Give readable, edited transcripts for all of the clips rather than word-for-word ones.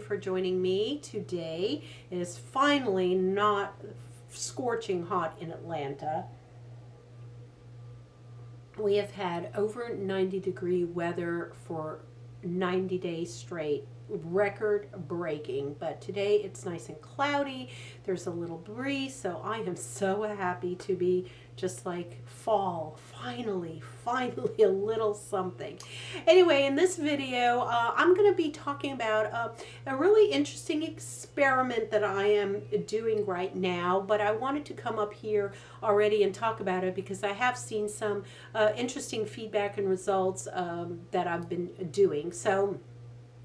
for joining me today. It is finally not scorching hot in Atlanta. We have had over 90-degree weather for 90 days straight, record breaking, but today it's nice and cloudy. There's a little breeze, so I am so happy to be just like fall, finally a little something. Anyway, in this video I'm going to be talking about a really interesting experiment that I am doing right now, but I wanted to come up here already and talk about it because I have seen some interesting feedback and results that I've been doing. So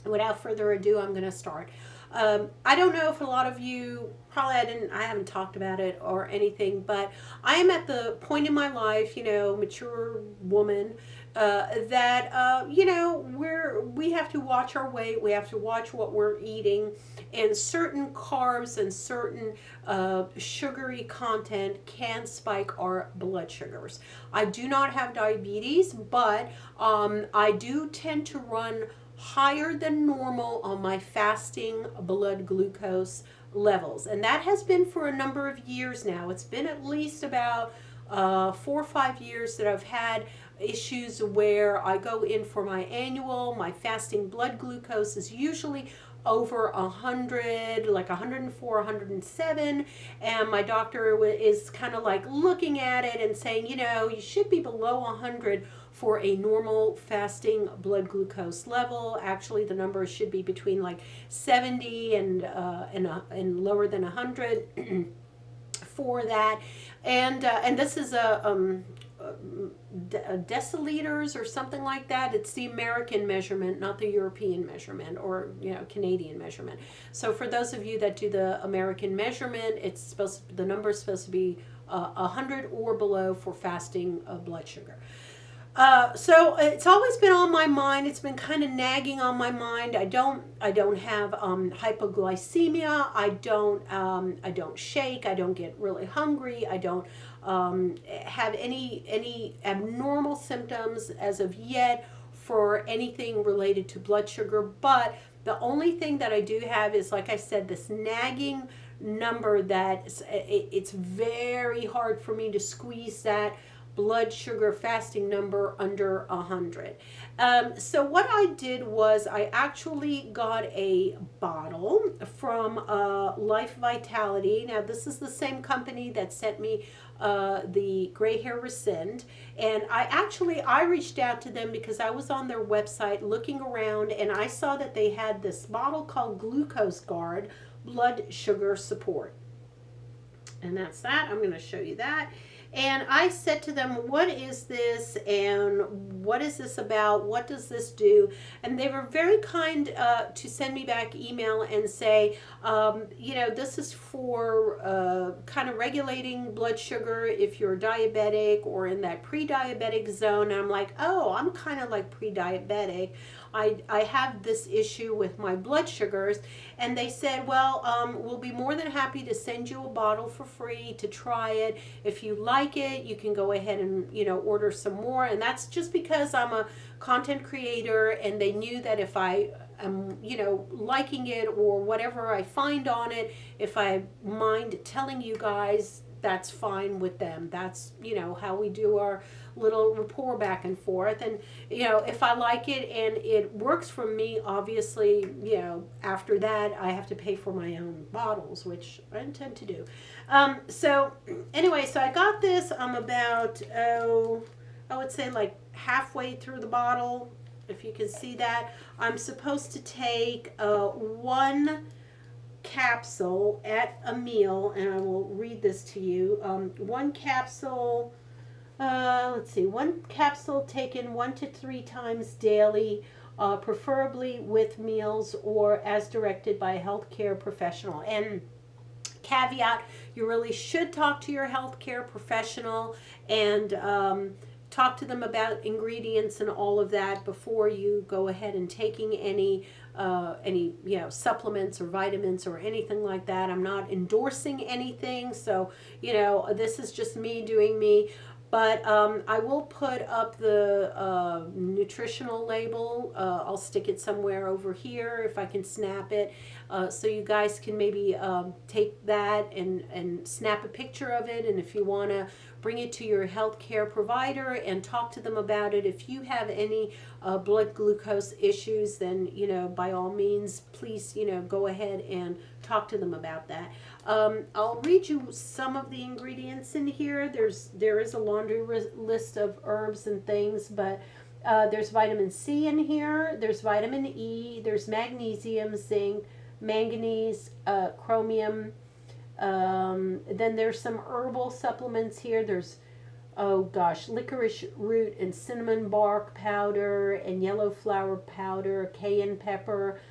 without further ado, I'm going to start. I don't know if a lot of you, probably I haven't talked about it or anything, but I am at the point in my life, mature woman, that, we have to watch our weight, we have to watch what we're eating, and certain carbs and certain sugary content can spike our blood sugars. I do not have diabetes, but I do tend to run higher than normal on my fasting blood glucose levels, and that has been for a number of years now. It's been at least about 4 or 5 years that I've had issues where I go in for my fasting blood glucose is usually over 100, like 104, 107, and my doctor is kind of like looking at it and saying, you should be below 100 for a normal fasting blood glucose level. Actually, the numbers should be between like 70 and lower than 100 for that. And this is a deciliters or something like that. It's the American measurement, not the European measurement or Canadian measurement. So for those of you that do the American measurement, the number is supposed to be 100 or below for fasting blood sugar. So it's always been on my mind. It's been kind of nagging on my mind. I don't have hypoglycemia. I don't shake. I don't get really hungry. I don't have any abnormal symptoms as of yet for anything related to blood sugar. But the only thing that I do have is, like I said, this nagging number that it's very hard for me to squeeze that blood sugar fasting number under 100. So what I did was I actually got a bottle from Life Vitality. Now this is the same company that sent me the Gray Hair Rescind, and I reached out to them because I was on their website looking around, and I saw that they had this bottle called Glucose Guard Blood Sugar Support, and that's that. I'm going to show you that. And I said to them, what is this and what is this about? What does this do? And they were very kind to send me back email and say, this is for kind of regulating blood sugar if you're diabetic or in that pre-diabetic zone. And I'm like, oh, I'm kind of like pre-diabetic. I have this issue with my blood sugars. And they said, well, we'll be more than happy to send you a bottle for free to try it. If you like it, you can go ahead and, order some more. And that's just because I'm a content creator, and they knew that if I am, liking it or whatever I find on it, if I mind telling you guys, that's fine with them. That's, how we do our little rapport back and forth. And, if I like it and it works for me, obviously, after that, I have to pay for my own bottles, which I intend to do. So anyway, so I got this. I'm about, I would say like halfway through the bottle, if you can see that. I'm supposed to take one capsule at a meal, and I will read this to you. One capsule, one capsule taken 1 to 3 times daily, preferably with meals or as directed by a healthcare professional. And caveat, you really should talk to your healthcare professional and talk to them about ingredients and all of that before you go ahead and taking any supplements or vitamins or anything like that. I'm not endorsing anything, so this is just me doing me. But I will put up the nutritional label. I'll stick it somewhere over here if I can snap it, so you guys can maybe take that and snap a picture of it. And if you want to bring it to your healthcare provider and talk to them about it. If you have any blood glucose issues, then, by all means, please, go ahead and talk to them about that. I'll read you some of the ingredients in here. There is a laundry list of herbs and things, but there's vitamin C in here. There's vitamin E. There's magnesium, zinc, manganese, chromium. Then there's some herbal supplements here. There's, licorice root and cinnamon bark powder and yellow flower powder, cayenne pepper,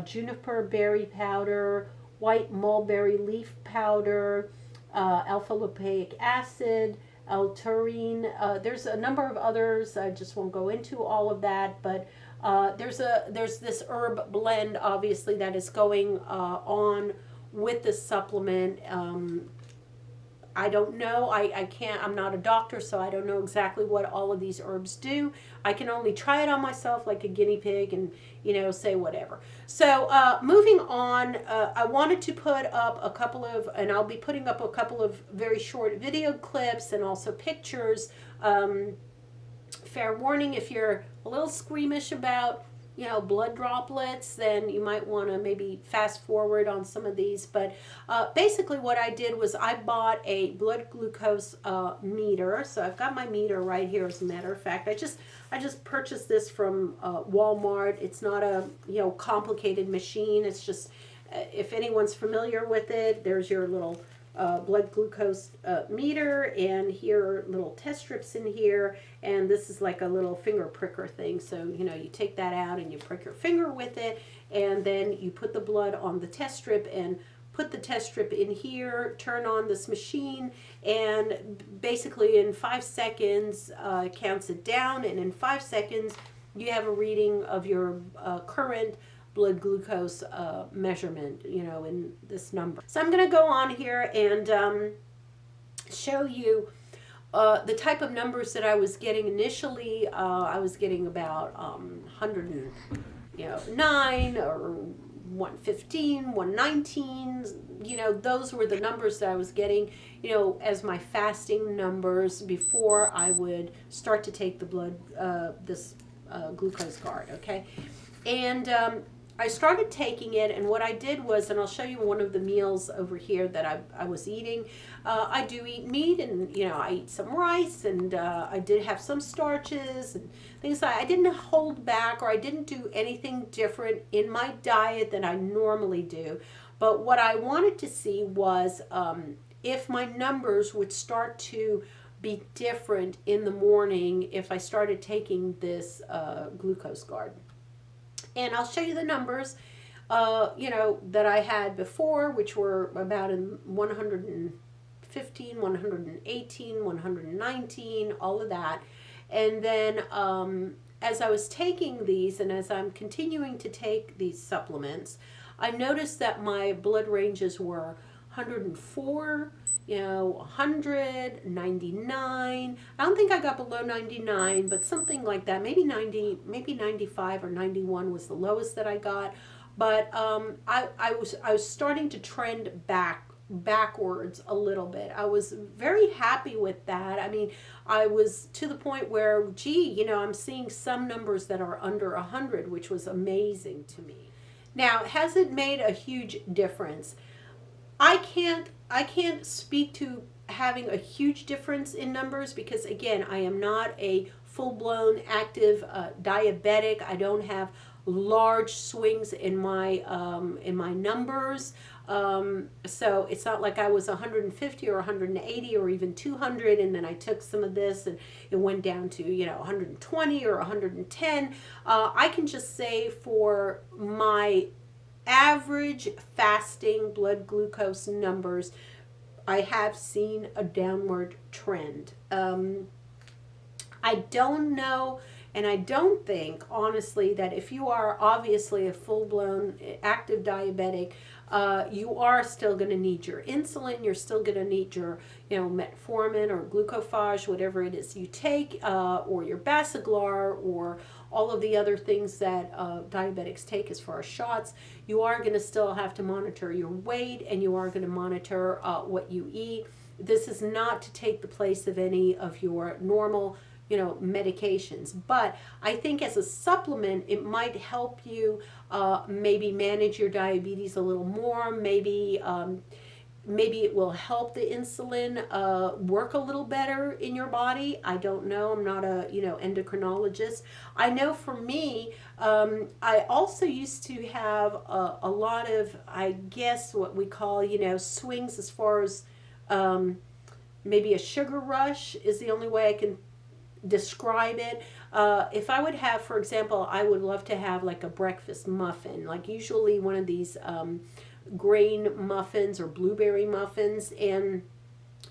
juniper berry powder, white mulberry leaf powder, alpha lipoic acid, L-taurine. There's a number of others. I just won't go into all of that, but there's this herb blend, obviously, that is going on with the supplement. I don't know. I can't. I'm not a doctor, so I don't know exactly what all of these herbs do. I can only try it on myself like a guinea pig and, say whatever. So moving on, I wanted to put up a couple of, and I'll be putting up a couple of very short video clips and also pictures. Fair warning, if you're a little squeamish about blood droplets, then you might want to maybe fast forward on some of these. But basically what I did was I bought a blood glucose meter. So I've got my meter right here, as a matter of fact. I just purchased this from Walmart. It's not a complicated machine. It's just, if anyone's familiar with it, there's your little blood glucose meter, and here are little test strips in here, and this is like a little finger pricker thing. So you take that out and you prick your finger with it, and then you put the blood on the test strip and put the test strip in here, turn on this machine, and basically in 5 seconds it counts it down, and in 5 seconds you have a reading of your current blood glucose measurement, in this number. So I'm going to go on here and show you the type of numbers that I was getting initially. I was getting about 109 or 115, 119. Those were the numbers that I was getting, as my fasting numbers before I would start to take the blood, this glucose guard. Okay, and I started taking it, and what I did was, and I'll show you one of the meals over here that I was eating. I do eat meat, and I eat some rice, and I did have some starches and things like that. I didn't hold back, or I didn't do anything different in my diet than I normally do. But what I wanted to see was if my numbers would start to be different in the morning if I started taking this glucose guard. And I'll show you the numbers, that I had before, which were about 115, 118, 119, all of that. And then as I was taking these, and as I'm continuing to take these supplements, I noticed that my blood ranges were 104, 100, 99. I don't think I got below 99, but something like that. Maybe 90, maybe 95 or 91 was the lowest that I got. But I was starting to trend backwards a little bit. I was very happy with that. I mean, I was to the point where, gee, I'm seeing some numbers that are under 100, which was amazing to me. Now, has it made a huge difference? I can't speak to having a huge difference in numbers because, again, I am not a full-blown active diabetic. I don't have large swings in my numbers. So it's not like I was 150 or 180 or even 200, and then I took some of this and it went down to 120 or 110. I can just say for my average fasting blood glucose numbers, I have seen a downward trend. I don't know, and I don't think, honestly, that if you are obviously a full-blown active diabetic, you are still going to need your insulin. You're still going to need your, metformin or glucophage, whatever it is you take, or your Basaglar, or all of the other things that diabetics take as far as shots. You are going to still have to monitor your weight, and you are going to monitor what you eat. This is not to take the place of any of your normal, medications. But I think as a supplement, it might help you maybe manage your diabetes a little more. Maybe it will help the insulin work a little better in your body. I don't know. I'm not a endocrinologist. I know for me, I also used to have a lot of, I guess, what we call swings as far as maybe a sugar rush is the only way I can describe it. If I would have, for example, I would love to have like a breakfast muffin, like usually one of these grain muffins or blueberry muffins. And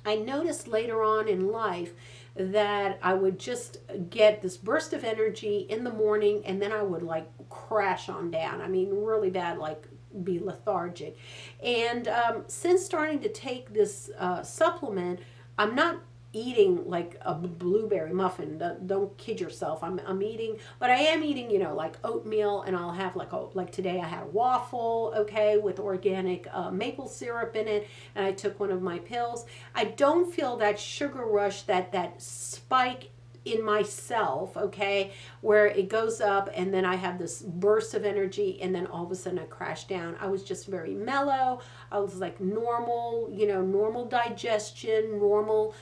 I noticed later on in life that I would just get this burst of energy in the morning, and then I would like crash on down. I mean, really bad, like be lethargic. And since starting to take this supplement, I'm not eating like a blueberry muffin. Don't kid yourself. I'm eating, but I am eating, like oatmeal, and I'll have like today I had a waffle, okay, with organic maple syrup in it, and I took one of my pills. I don't feel that sugar rush, that spike in myself, okay, where it goes up and then I have this burst of energy and then all of a sudden I crash down. I was just very mellow. I was like normal, normal digestion, normal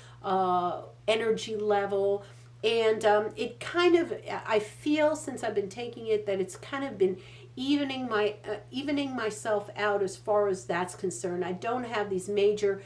energy level. And it kind of, I feel since I've been taking it that it's kind of been evening myself out as far as that's concerned. I don't have these major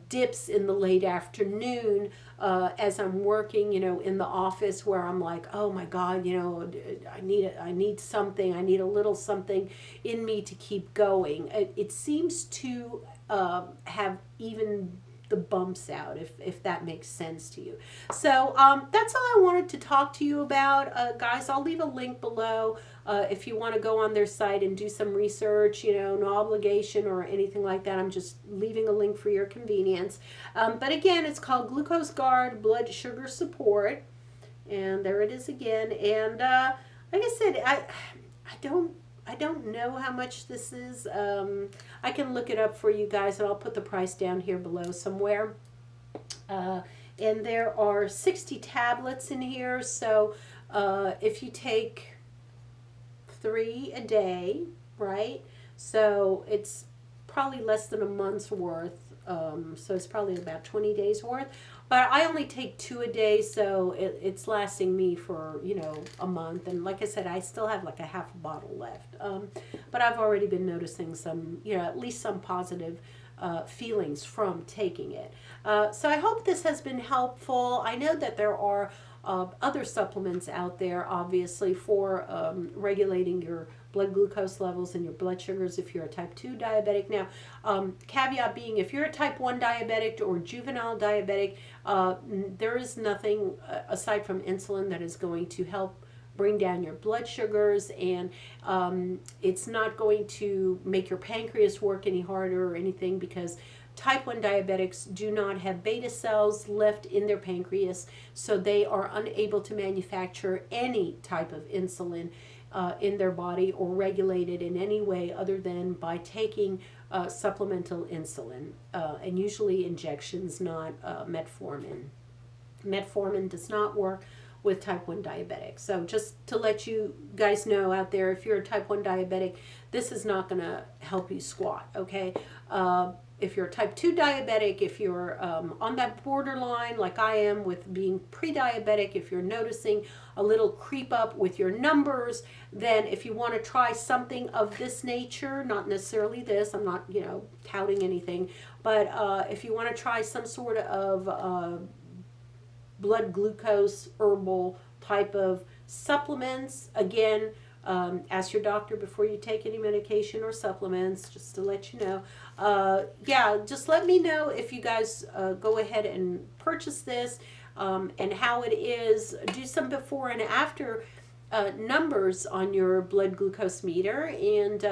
dips in the late afternoon as I'm working, in the office where I'm like, oh my God, I need something. I need a little something in me to keep going. It seems to have even the bumps out, if that makes sense to you. So that's all I wanted to talk to you about, guys. I'll leave a link below if you want to go on their site and do some research. No obligation or anything like that. I'm just leaving a link for your convenience. But again, it's called Glucose Guard Blood Sugar Support, and there it is again. And like I said, I don't know how much this is. I can look it up for you guys, and I'll put the price down here below somewhere. And there are 60 tablets in here, so if you take 3 a day, right? So it's probably less than a month's worth. So it's probably about 20 days worth. But I only take 2 a day, so it's lasting me for, a month. And like I said, I still have like a half a bottle left. But I've already been noticing some, at least some positive feelings from taking it. So I hope this has been helpful. I know that there are other supplements out there, obviously, for regulating your blood glucose levels and your blood sugars if you're a type 2 diabetic. Now, caveat being, if you're a type 1 diabetic or juvenile diabetic, there is nothing aside from insulin that is going to help bring down your blood sugars, and it's not going to make your pancreas work any harder or anything, because type 1 diabetics do not have beta cells left in their pancreas, so they are unable to manufacture any type of insulin in their body or regulate it in any way other than by taking supplemental insulin, and usually injections, not metformin. Metformin does not work with type 1 diabetics. So just to let you guys know out there, if you're a type 1 diabetic, this is not going to help you squat, okay? If you're a type 2 diabetic, if you're on that borderline like I am with being pre-diabetic, if you're noticing a little creep up with your numbers, then if you want to try something of this nature, not necessarily this, I'm not, touting anything, but if you want to try some sort of blood glucose herbal type of supplements, again, ask your doctor before you take any medication or supplements, just to let you know. Yeah, just let me know if you guys go ahead and purchase this, and how it is. Do some before and after numbers on your blood glucose meter. And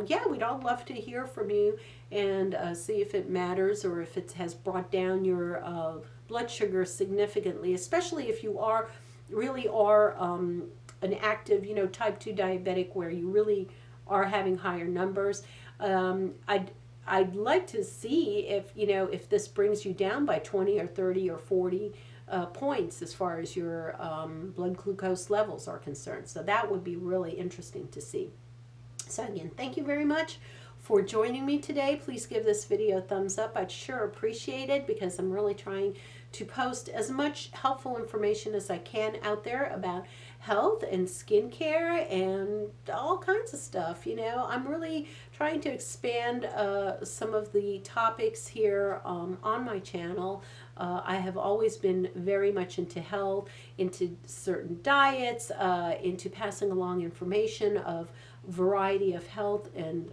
yeah, we'd all love to hear from you and see if it matters or if it has brought down your blood sugar significantly, especially if you really are an active, type 2 diabetic where you really are having higher numbers. I'd like to see if this brings you down by 20 or 30 or 40 points as far as your blood glucose levels are concerned. So that would be really interesting to see. So again, thank you very much for joining me today. Please give this video a thumbs up. I'd sure appreciate it because I'm really trying to post as much helpful information as I can out there about health and skincare and all kinds of stuff. I'm really trying to expand some of the topics here on my channel. I have always been very much into health, into certain diets, into passing along information of variety of health and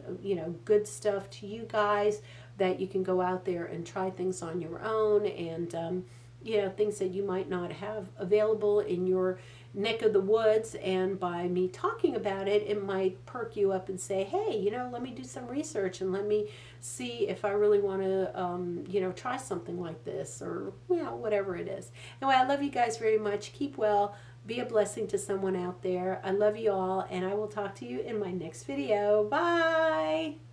good stuff to you guys, that you can go out there and try things on your own, and things that you might not have available in your neck of the woods. And by me talking about it, it might perk you up and say, hey, let me do some research and let me see if I really want to try something like this, or whatever it is. Anyway, I love you guys very much. Keep well. Be a blessing to someone out there. I love you all, and I will talk to you in my next video. Bye.